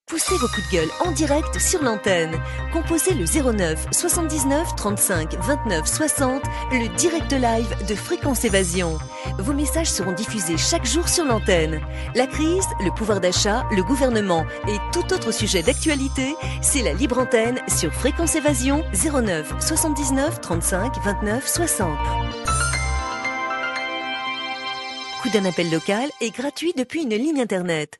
Poussez vos coups de gueule en direct sur l'antenne. Composez le 09 79 35 29 60, le direct live de Fréquence Évasion. Vos messages seront diffusés chaque jour sur l'antenne. La crise, le pouvoir d'achat, le gouvernement et tout autre sujet d'actualité, c'est la libre antenne sur Fréquence Évasion 09 79 35 29 60. Coup d'un appel local est gratuit depuis une ligne internet.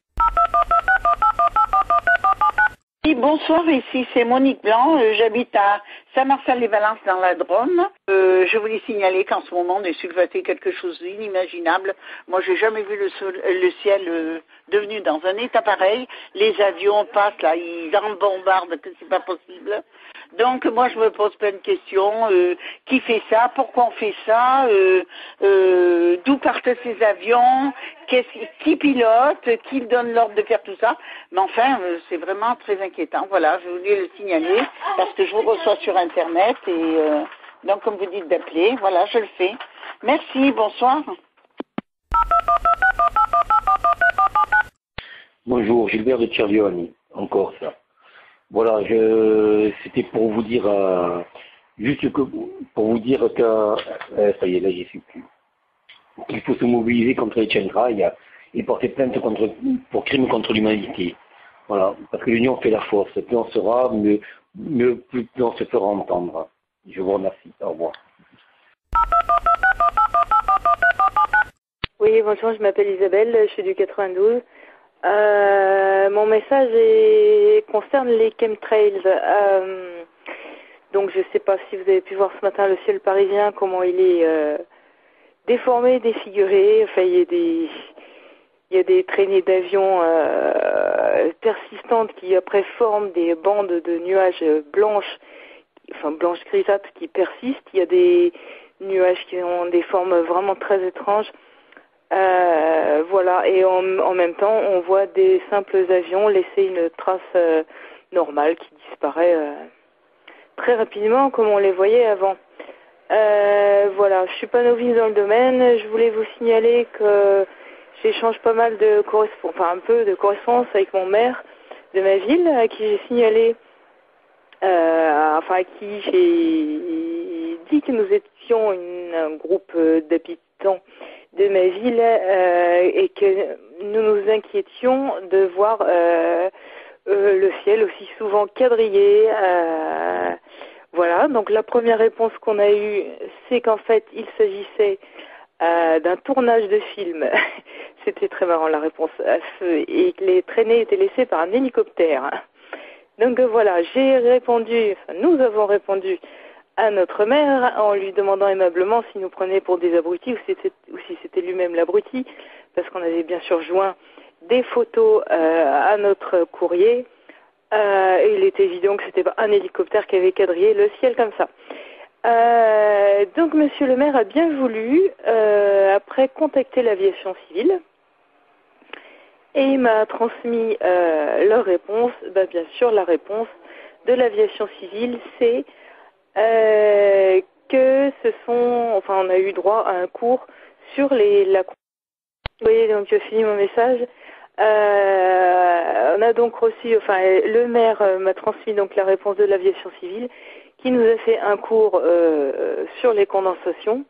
Oui, bonsoir, ici c'est Monique Blanc, j'habite à Saint-Marcel-les-Valences dans la Drôme. Je voulais signaler qu'en ce moment on est sulfaté quelque chose d'inimaginable. Moi j'ai jamais vu le ciel devenu dans un état pareil. Les avions passent là, ils en bombardent, que c'est pas possible. Donc moi je me pose plein de questions. Qui fait ça? Pourquoi on fait ça? D'où partent ces avions? Qui pilote? Qui donne l'ordre de faire tout ça? Mais enfin, c'est vraiment très inquiétant. Voilà, je voulais le signaler parce que je vous reçois sur Internet et donc comme vous dites d'appeler, voilà, je le fais. Merci, bonsoir. Bonjour, Gilbert de Cervioni, en Corse. Voilà, c'était pour vous dire, ça y est, là j'y suis plus, qu'il faut se mobiliser contre les chemtrails et porter plainte pour crimes contre l'humanité. Voilà, parce que l'union fait la force. Plus on sera, plus on se fera entendre. Je vous remercie. Au revoir. Oui, bonjour, je m'appelle Isabelle, je suis du 92. Mon message concerne les chemtrails. Donc je ne sais pas si vous avez pu voir ce matin le ciel parisien, comment il est déformé, défiguré. Enfin, il y a des traînées d'avions persistantes qui après forment des bandes de nuages blanches grisâtres qui persistent. Il y a des nuages qui ont des formes vraiment très étranges. Voilà, et en même temps, on voit des simples avions laisser une trace normale qui disparaît très rapidement comme on les voyait avant. Voilà, je suis pas novice dans le domaine. Je voulais vous signaler que j'échange pas mal un peu de correspondance avec mon maire de ma ville, à qui j'ai signalé, à qui j'ai dit que nous étions un groupe d'habitants de ma ville et que nous nous inquiétions de voir le ciel aussi souvent quadrillé. Voilà, donc la première réponse qu'on a eue, c'est qu'en fait, il s'agissait d'un tournage de film. C'était très marrant la réponse à feu, et que les traînées étaient laissées par un hélicoptère. Donc voilà, nous avons répondu à notre maire en lui demandant aimablement s'il nous prenait pour des abrutis ou si c'était lui-même l'abruti, parce qu'on avait bien sûr joint des photos à notre courrier. Et il était évident que c'était pas un hélicoptère qui avait quadrillé le ciel comme ça. Donc monsieur le maire a bien voulu après contacter l'aviation civile et il m'a transmis leur réponse. Bien sûr, la réponse de l'aviation civile, c'est que on a eu droit à un cours sur Vous voyez, donc je finis mon message. On a donc reçu, le maire m'a transmis donc la réponse de l'aviation civile, qui nous a fait un cours sur les condensations,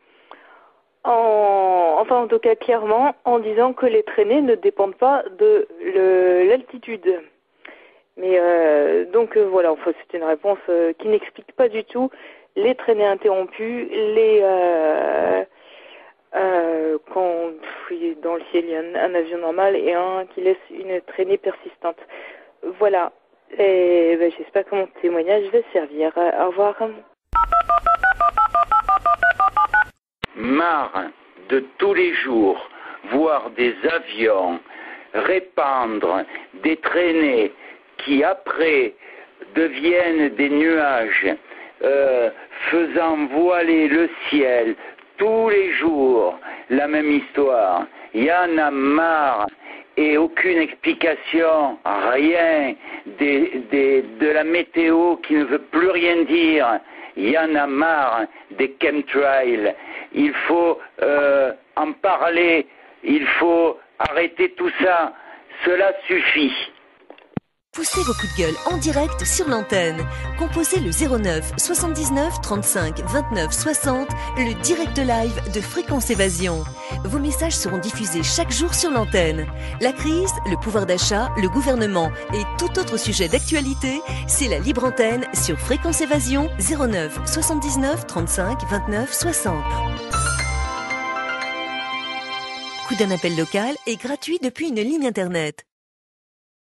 en tout cas clairement, en disant que les traînées ne dépendent pas de l'altitude. Mais voilà, c'est une réponse qui n'explique pas du tout les traînées interrompues, quand dans le ciel il y a un avion normal et un qui laisse une traînée persistante. Voilà. Et j'espère que mon témoignage va servir. Au revoir. Marre de tous les jours voir des avions répandre des traînées qui après deviennent des nuages, faisant voiler le ciel tous les jours, la même histoire. Il y en a marre et aucune explication, rien, de la météo qui ne veut plus rien dire. Il y en a marre des chemtrails. Il faut en parler, il faut arrêter tout ça. Cela suffit. Poussez vos coups de gueule en direct sur l'antenne. Composez le 09 79 35 29 60, le direct live de Fréquence Évasion. Vos messages seront diffusés chaque jour sur l'antenne. La crise, le pouvoir d'achat, le gouvernement et tout autre sujet d'actualité, c'est la libre antenne sur Fréquence Évasion 09 79 35 29 60. Coût d'un appel local est gratuit depuis une ligne internet.